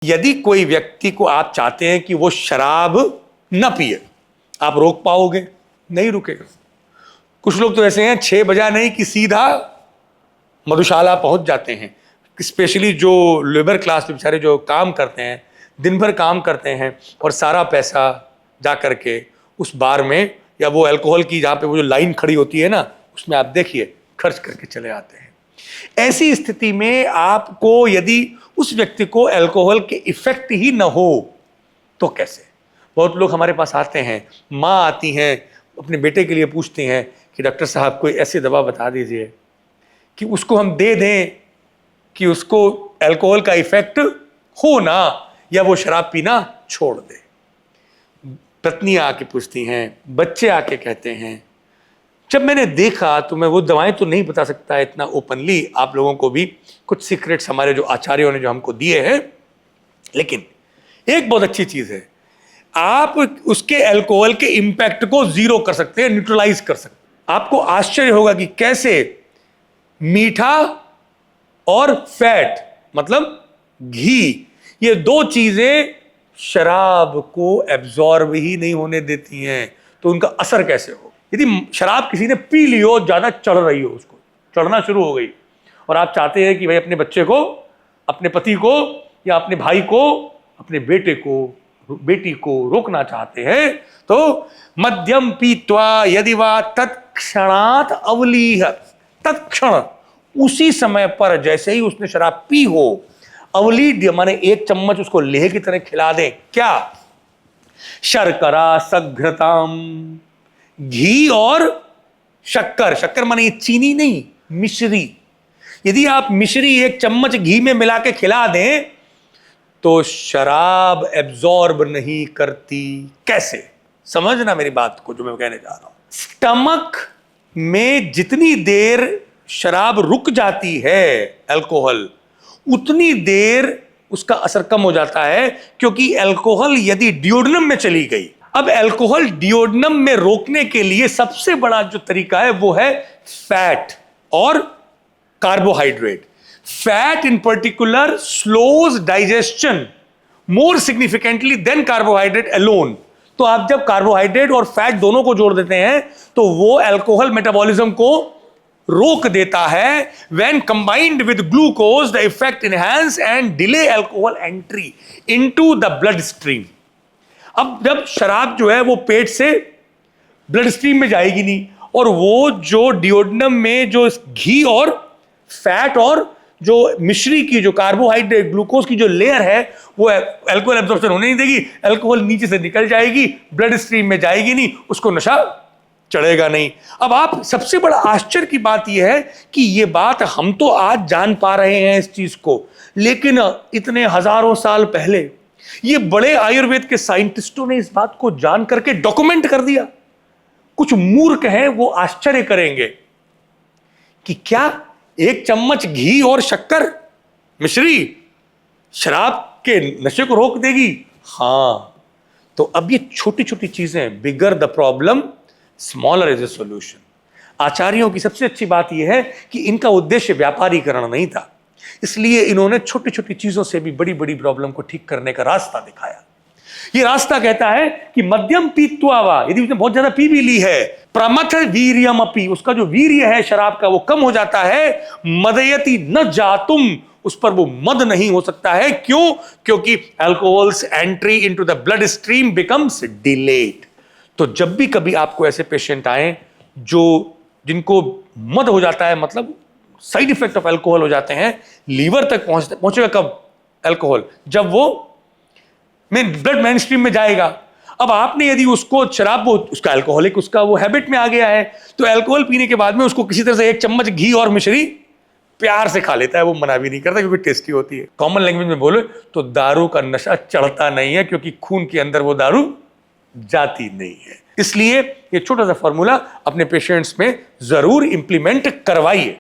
यदि कोई व्यक्ति को आप चाहते हैं कि वो शराब न पिए, आप रोक पाओगे? नहीं रुकेगा। कुछ लोग तो ऐसे हैं 6 बजा नहीं कि सीधा मधुशाला पहुंच जाते हैं। स्पेशली जो लेबर क्लास के बेचारे जो काम करते हैं, दिन भर काम करते हैं और सारा पैसा जा करके उस बार में या वो अल्कोहल की जहाँ पे वो जो लाइन खड़ी होती है ना, उसमें आप देखिए खर्च करके चले आते हैं। ऐसी स्थिति में आपको यदि उस व्यक्ति को अल्कोहल के इफेक्ट ही न हो तो कैसे? बहुत लोग हमारे पास आते हैं, माँ आती हैं अपने बेटे के लिए पूछती हैं कि डॉक्टर साहब कोई ऐसी दवा बता दीजिए कि उसको हम दे दें कि उसको अल्कोहल का इफेक्ट हो ना, या वो शराब पीना छोड़ दे। पत्नी आके पूछती हैं, बच्चे आके कहते हैं। जब मैंने देखा तो मैं वो दवाएं तो नहीं बता सकता इतना ओपनली आप लोगों को भी, कुछ सीक्रेट्स हमारे जो आचार्यों ने जो हमको दिए हैं, लेकिन एक बहुत अच्छी चीज है, आप उसके अल्कोहल के इंपैक्ट को जीरो कर सकते हैं, न्यूट्रलाइज कर सकते हैं। आपको आश्चर्य होगा कि कैसे मीठा और फैट मतलब घी, ये दो चीजें शराब को एब्जॉर्ब ही नहीं होने देती हैं, तो उनका असर कैसे हो? यदि शराब किसी ने पी ली हो, ज्यादा चढ़ रही हो, उसको चढ़ना शुरू हो गई, और आप चाहते हैं कि भाई अपने बच्चे को, अपने पति को या अपने भाई को, अपने बेटे को, बेटी को रोकना चाहते हैं, तो मद्यम पीत्वा यदि वा तत्क्षणात् अवलीह, तत्क्षण उसी समय पर जैसे ही उसने शराब पी हो, अवलीह माने 1 चम्मच उसको लेह की तरह खिला दें। क्या? शर्करा सघ्रताम, घी और शक्कर, शक्कर माने ये चीनी नहीं, मिश्री। यदि आप मिश्री 1 चम्मच घी में मिला के खिला दें तो शराब एब्जॉर्ब नहीं करती। कैसे? समझना मेरी बात को जो मैं कहने जा रहा हूं। स्टमक में जितनी देर शराब रुक जाती है अल्कोहल, उतनी देर उसका असर कम हो जाता है, क्योंकि अल्कोहल यदि डियोडनम में चली गई, अब अल्कोहल डियोडनम में रोकने के लिए सबसे बड़ा जो तरीका है वो है फैट और carbohydrate. Fat in particular slows digestion more significantly than carbohydrate alone. तो आप जब कार्बोहाइड्रेट और फैट दोनों को जोड़ देते हैं तो वो अल्कोहल मेटाबॉलिज्म को रोक देता है। when combined with glucose the effect enhance and delay alcohol entry into the blood stream। अब जब शराब जो है वो पेट से ब्लड स्ट्रीम में जाएगी नहीं, और वो जो डियोडनम में जो घी और फैट और जो मिश्री की जो कार्बोहाइड्रेट ग्लूकोज की जो लेयर है वो अल्कोहल एब्जॉर्प्शन होने नहीं देगी, अल्कोहल नीचे से निकल जाएगी, ब्लड स्ट्रीम में जाएगी नहीं, उसको नशा चढ़ेगा नहीं। अब आप सबसे बड़ा आश्चर्य की बात यह है कि यह बात हम तो आज जान पा रहे हैं इस चीज को, लेकिन इतने हजारों साल पहले ये बड़े आयुर्वेद के साइंटिस्टों ने इस बात को जान करके डॉक्यूमेंट कर दिया। कुछ मूर्ख हैं वो आश्चर्य करेंगे कि क्या 1 चम्मच घी और शक्कर मिश्री शराब के नशे को रोक देगी? हाँ। तो अब ये छोटी छोटी चीजें, bigger the problem smaller is a solution. आचार्यों की सबसे अच्छी बात यह है कि इनका उद्देश्य व्यापारीकरण नहीं था, इसलिए इन्होंने छोटी छोटी चीजों से भी बड़ी बड़ी प्रॉब्लम को ठीक करने का रास्ता दिखाया। ये रास्ता कहता है कि मध्यम पीत्वा वा, यदि उसने बहुत ज्यादा पी भी ली है, प्रमथ वीर्यम अपि, उसका जो वीर्य है शराब का वो कम हो जाता है। मदयति न जातुम, उस पर वो मद नहीं हो सकता है। क्यों? क्योंकि alcohols entry into the blood stream becomes delayed. तो जब भी कभी आपको ऐसे पेशेंट आए जो जिनको मद हो जाता है, मतलब साइड इफेक्ट ऑफ अल्कोहल हो जाते हैं, लीवर तक पहुंचेगा कब अल्कोहल? जब वो ब्लड मेन स्ट्रीम में जाएगा। अब आपने यदि उसको शराब, वो उसका अल्कोहलिक उसका वो हैबिट में आ गया है, तो अल्कोहल पीने के बाद में उसको किसी तरह से 1 चम्मच घी और मिश्री प्यार से खा लेता है, वो मना भी नहीं करता क्योंकि टेस्टी होती है। कॉमन लैंग्वेज में बोले तो दारू का नशा चढ़ता नहीं है, क्योंकि खून के अंदर वो दारू जाती नहीं है। इसलिए ये छोटा सा फॉर्मूला अपने पेशेंट्स में जरूर इंप्लीमेंट करवाइए।